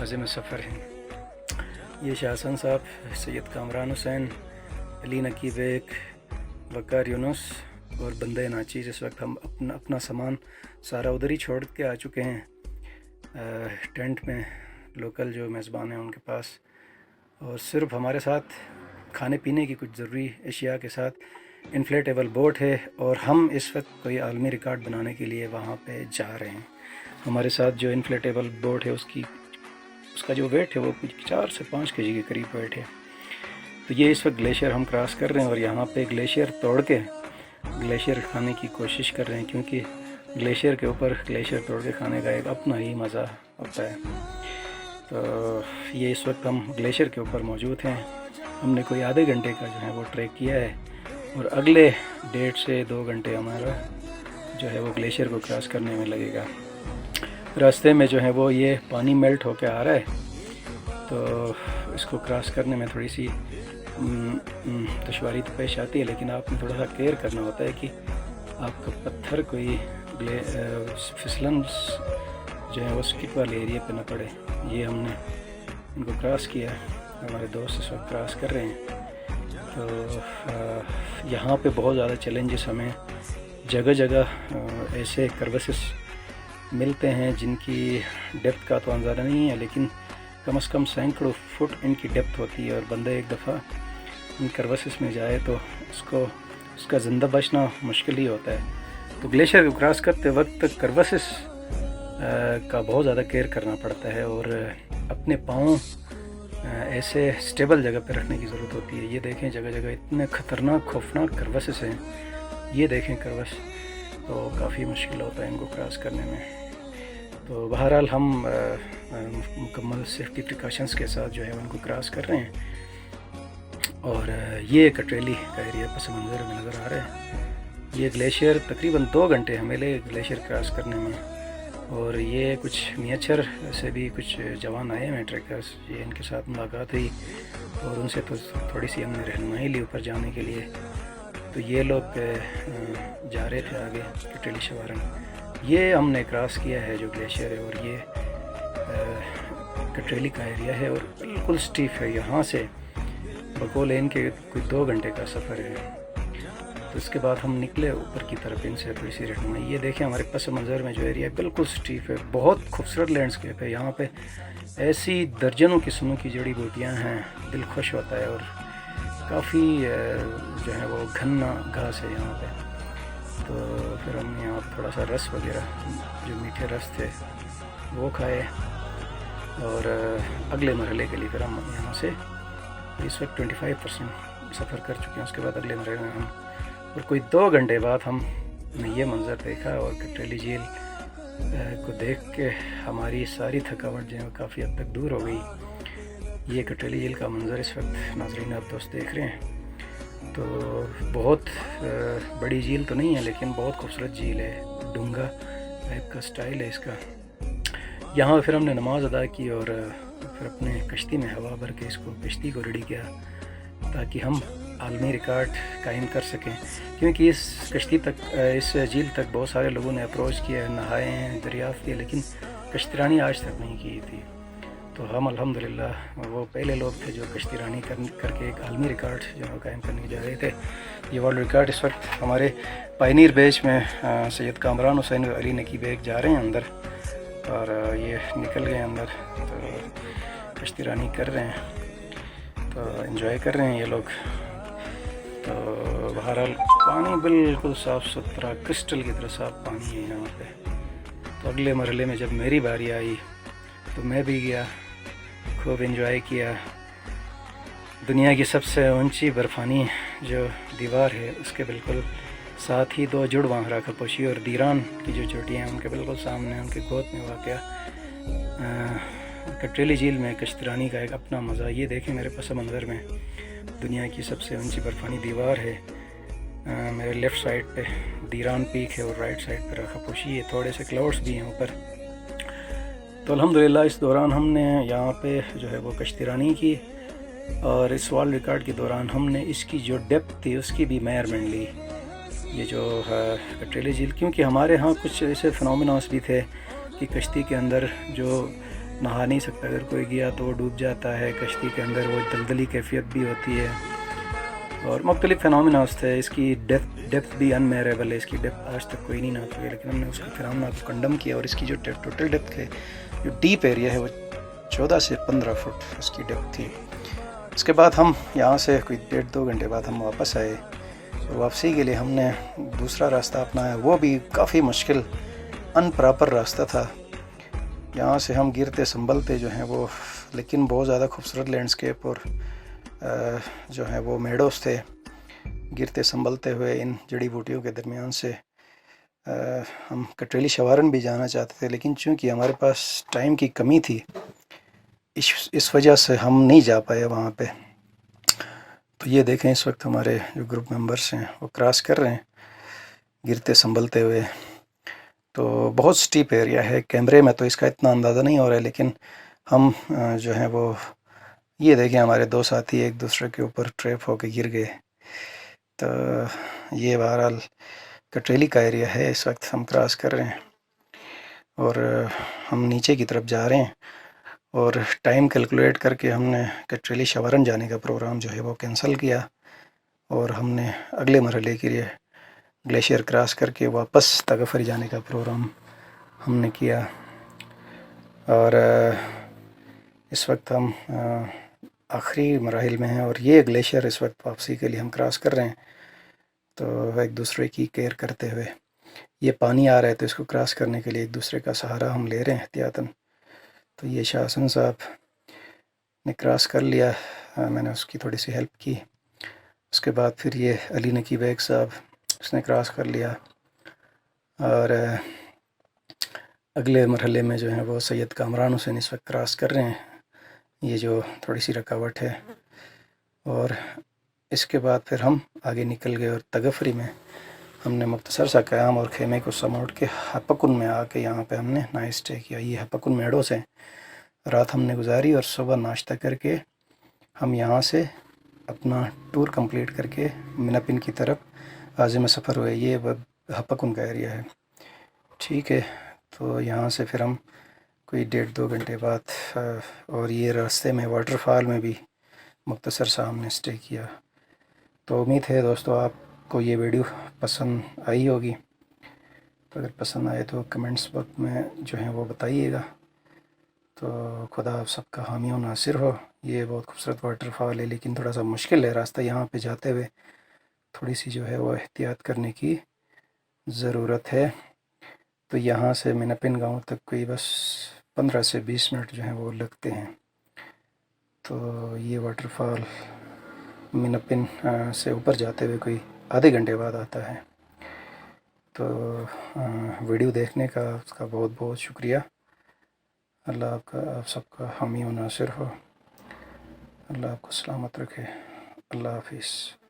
عزم سفر ہیں۔ یہ شاہ حسن صاحب، سید کامران حسین، علی نقی بیگ، وقار یونس اور بندے ناچیز۔ اس وقت ہم اپنا سامان سارا ادھر ہی چھوڑ کے آ چکے ہیں ٹینٹ میں، لوکل جو میزبان ہیں ان کے پاس، اور صرف ہمارے ساتھ کھانے پینے کی کچھ ضروری اشیاء کے ساتھ انفلیٹیبل بوٹ ہے، اور ہم اس وقت کوئی عالمی ریکارڈ بنانے کے لیے وہاں پہ جا رہے ہیں۔ ہمارے ساتھ جو انفلیٹیبل بوٹ ہے اس کا جو ویٹ ہے وہ کچھ 4 سے 5 کے جی کے قریب ویٹ ہے۔ تو یہ اس وقت گلیشیئر ہم کراس کر رہے ہیں، اور یہاں پہ گلیشیئر توڑ کے گلیشیئر کھانے کی کوشش کر رہے ہیں، کیونکہ گلیشیئر کے اوپر گلیشیئر توڑ کے کھانے کا ایک اپنا ہی مزہ ہوتا ہے۔ تو یہ اس وقت ہم گلیشیئر کے اوپر موجود ہیں۔ ہم نے کوئی آدھے گھنٹے کا جو ہے وہ ٹریک کیا ہے، اور اگلے 1.5 سے 2 گھنٹے ہمارا جو ہے وہ گلیشیئر کو کراس کرنے میں لگے گا۔ راستے میں جو ہے وہ یہ پانی میلٹ ہو کے آ رہا ہے، تو اس کو کراس کرنے میں تھوڑی سی دشواری تو پیش آتی ہے، لیکن آپ نے تھوڑا سا کیئر کرنا ہوتا ہے کہ آپ کا پتھر کوئی پھسلن جو ہے وہ سکٹ والے ایریے پہ نہ پڑے۔ یہ ہم نے ان کو کراس کیا، ہمارے دوست اس وقت کراس کر رہے ہیں۔ تو یہاں پہ بہت زیادہ چیلنجز ہمیں جگہ جگہ ایسے کروسز ملتے ہیں جن کی ڈیپتھ کا تو اندازہ نہیں ہے، لیکن کم از کم سینکڑوں فٹ ان کی ڈیپتھ ہوتی ہے، اور بندہ ایک دفعہ ان کروسز میں جائے تو اس کا زندہ بچنا مشکل ہی ہوتا ہے۔ تو گلیشیئر کو کراس کرتے وقت کروسز کا بہت زیادہ کیئر کرنا پڑتا ہے، اور اپنے پاؤں ایسے سٹیبل جگہ پہ رکھنے کی ضرورت ہوتی ہے۔ یہ دیکھیں جگہ جگہ اتنے خطرناک خوفناک کروسز ہیں، یہ دیکھیں کروس، تو کافی مشکل ہوتا ہے ان کو کراس کرنے میں۔ تو بہرحال ہم مکمل سیفٹی پریکاشنز کے ساتھ جو ہے ان کو کراس کر رہے ہیں، اور یہ کٹریلی کا ایریا پس منظر میں نظر آ رہا ہے۔ یہ گلیشیئر تقریباً 2 گھنٹے ہمیں لے گلیشیئر کراس کرنے میں، اور یہ کچھ میچر سے بھی کچھ جوان آئے ہیں ٹریکرز، یہ ان کے ساتھ ملاقات ہوئی اور ان سے تو تھوڑی سی ہم نے رہنمائی لی اوپر جانے کے لیے۔ تو یہ لوگ جا رہے تھے آگے کٹریلی شوارن۔ یہ ہم نے کراس کیا ہے جو گلیشیئر ہے، اور یہ کٹریلی کا ایریا ہے، اور بالکل سٹیف ہے۔ یہاں سے بقول ان کے کوئی 2 گھنٹے کا سفر ہے۔ تو اس کے بعد ہم نکلے اوپر کی طرف، ان سے تھوڑی سی رہنمائی۔ یہ دیکھیں ہمارے پس منظر میں جو ایریا ہے بالکل سٹیف ہے، بہت خوبصورت لینڈسکیپ ہے۔ یہاں پہ ایسی درجنوں قسموں کی جڑی بوٹیاں ہیں، دل خوش ہوتا ہے، اور کافی جو ہے وہ گھنا گھاس ہے یہاں پہ۔ تو پھر ہم نے یہاں تھوڑا سا رس وغیرہ، جو میٹھے رس تھے وہ کھائے، اور اگلے مرحلے کے لیے پھر ہم یہاں سے اس وقت 25% سفر کر چکے ہیں۔ اس کے بعد اگلے مرحلے میں ہم، اور کوئی 2 گھنٹے بعد ہم نے یہ منظر دیکھا، اور کٹریلی جھیل کو دیکھ کے ہماری ساری تھکاوٹ جو ہے کافی حد تک دور ہو گئی۔ یہ کٹریلی جھیل کا منظر اس وقت ناظرین آپ دوست دیکھ رہے ہیں۔ تو بہت بڑی جھیل تو نہیں ہے، لیکن بہت خوبصورت جھیل ہے، ڈونگا ٹائپ کا سٹائل ہے اس کا۔ یہاں پھر ہم نے نماز ادا کی، اور پھر اپنے کشتی میں ہوا بھر کے کشتی کو ریڈی کیا، تاکہ ہم عالمی ریکارڈ قائم کر سکیں، کیونکہ اس کشتی تک، اس جھیل تک بہت سارے لوگوں نے اپروچ کیا، نہائے ہیں، دریافت کیے، لیکن کشتی رانی آج تک نہیں کی تھی۔ تو ہم الحمدللہ وہ پہلے لوگ تھے جو کشتی رانی کر کے ایک عالمی ریکارڈ جو ہے قائم کرنے جا رہے تھے۔ یہ ورلڈ ریکارڈ اس وقت ہمارے پائنیر بیچ میں سید کامران حسین اور علی نقی بیگ جا رہے ہیں اندر، اور یہ نکل گئے اندر، تو کشتی رانی کر رہے ہیں، تو انجوائے کر رہے ہیں یہ لوگ۔ تو بہرحال پانی بالکل صاف ستھرا کرسٹل کی طرح صاف پانی ہے یہاں پہ۔ تو اگلے مرحلے میں جب میری باری آئی تو میں بھی گیا، خوب انجوائے کیا۔ دنیا کی سب سے اونچی برفانی جو دیوار ہے اس کے بالکل ساتھ ہی 2 جڑواں راکھا پوشی اور دیران کی جو چوٹیاں ہیں ان کے بالکل سامنے، ان کے گود میں واقع کٹریلی جھیل میں کشتی رانی کا ایک اپنا مزہ۔ یہ دیکھیں میرے پس منظر میں دنیا کی سب سے اونچی برفانی دیوار ہے، میرے لیفٹ سائڈ پہ دیران پیک ہے، اور رائٹ سائڈ پہ راکھا پوشی ہے، تھوڑے سے کلاؤڈز بھی ہیں اوپر۔ تو الحمدللہ اس دوران ہم نے یہاں پہ جو ہے وہ کشتی رانی کی، اور اس ورلڈ ریکارڈ کے دوران ہم نے اس کی جو ڈیپتھ تھی اس کی بھی میئرمنٹ لی۔ یہ جو کٹریلی جھیل، کیونکہ ہمارے ہاں کچھ ایسے فنومیناز بھی تھے کہ کشتی کے اندر جو نہا نہیں سکتا، اگر کوئی گیا تو وہ ڈوب جاتا ہے کشتی کے اندر، وہ دلدلی کیفیت بھی ہوتی ہے اور مختلف فینومیناز تھے. اس کی ڈیپتھ بھی انمیریبل ہے، اس کی ڈیپتھ آج تک کوئی نہیں ناپ سکے، لیکن ہم نے اس کے فینومینا کو کنڈم کیا. اور اس کی جو ٹوٹل ڈیپتھ ہے، جو ڈیپ ایریا ہے، وہ 14 سے 15 فٹ اس کی ڈیپتھ تھی. اس کے بعد ہم یہاں سے کوئی 1.5-2 گھنٹے بعد ہم واپس آئے، اور واپسی کے لیے ہم نے دوسرا راستہ اپنایا. وہ بھی کافی مشکل ان پراپر راستہ تھا. یہاں سے ہم گرتے سنبھلتے جو ہیں وہ، لیکن بہت زیادہ خوبصورت لینڈسکیپ اور جو ہیں وہ میڈوز تھے. گرتے سنبھلتے ہوئے ان جڑی بوٹیوں کے درمیان سے ہم کٹریلی شوارن بھی جانا چاہتے تھے، لیکن چونکہ ہمارے پاس ٹائم کی کمی تھی، اس وجہ سے ہم نہیں جا پائے وہاں پہ. تو یہ دیکھیں اس وقت ہمارے جو گروپ ممبرس ہیں وہ کراس کر رہے ہیں گرتے سنبھلتے ہوئے. تو بہت سٹیپ ایریا ہے، کیمرے میں تو اس کا اتنا اندازہ نہیں ہو رہا ہے، لیکن ہم جو ہیں وہ یہ دیکھیں ہمارے دو ساتھی ایک دوسرے کے اوپر ٹریپ ہو کے گر گئے. تو یہ بہرحال کٹریلی کا ایریا ہے، اس وقت ہم کراس کر رہے ہیں اور ہم نیچے کی طرف جا رہے ہیں. اور ٹائم کیلکولیٹ کر کے ہم نے کٹریلی شوارن جانے کا پروگرام جو ہے وہ کینسل کیا، اور ہم نے اگلے مرحلے کے لیے گلیشیئر کراس کر کے واپس تغفری جانے کا پروگرام ہم نے کیا. اور اس وقت ہم آخری مراحل میں ہیں، اور یہ گلیشیئر اس وقت واپسی کے لیے ہم کراس کر رہے ہیں. تو ایک دوسرے کی کیئر کرتے ہوئے، یہ پانی آ رہا ہے تو اس کو کراس کرنے کے لیے ایک دوسرے کا سہارا ہم لے رہے ہیں احتیاطاً. تو یہ شاہ حسن صاحب نے کراس کر لیا، میں نے اس کی تھوڑی سی ہیلپ کی. اس کے بعد پھر یہ علی نقی بیگ صاحب، اس نے کراس کر لیا. اور اگلے مرحلے میں جو ہیں وہ سید کامران حسین اس وقت کراس کر رہے ہیں، یہ جو تھوڑی سی رکاوٹ ہے. اور اس کے بعد پھر ہم آگے نکل گئے، اور تغفری میں ہم نے مختصر سا قیام اور خیمے کو سموٹ کے ہپکن میں آ کے یہاں پہ ہم نے نائٹ اسٹے کیا. یہ ہپکن میڈوز ہیں، رات ہم نے گزاری، اور صبح ناشتہ کر کے ہم یہاں سے اپنا ٹور کمپلیٹ کر کے منپن کی طرف عازم سفر ہوئے. یہ ہپکن کا ایریا ہے. ٹھیک ہے، تو یہاں سے پھر ہم کوئی 1.5-2 گھنٹے بعد، اور یہ راستے میں واٹر فال میں بھی مختصر سا ہم نے اسٹے کیا. تو امید ہے دوستو آپ کو یہ ویڈیو پسند آئی ہوگی. تو اگر پسند آئے تو کمنٹس باکس میں جو ہیں وہ بتائیے گا. تو خدا آپ سب کا حامی و ناصر ہو. یہ بہت خوبصورت واٹر فال ہے، لیکن تھوڑا سا مشکل ہے راستہ. یہاں پہ جاتے ہوئے تھوڑی سی جو ہے وہ احتیاط کرنے کی ضرورت ہے. تو یہاں سے منپن گاؤں تک کوئی بس 15 سے 20 منٹ جو ہیں وہ لگتے ہیں. تو یہ واٹر فال منپن سے اوپر جاتے ہوئے کوئی آدھے گھنٹے بعد آتا ہے. تو ویڈیو دیکھنے کا اس کا بہت بہت شکریہ. اللہ آپ سب کا حامی و ناصر ہو. اللہ آپ کو سلامت رکھے. اللہ حافظ.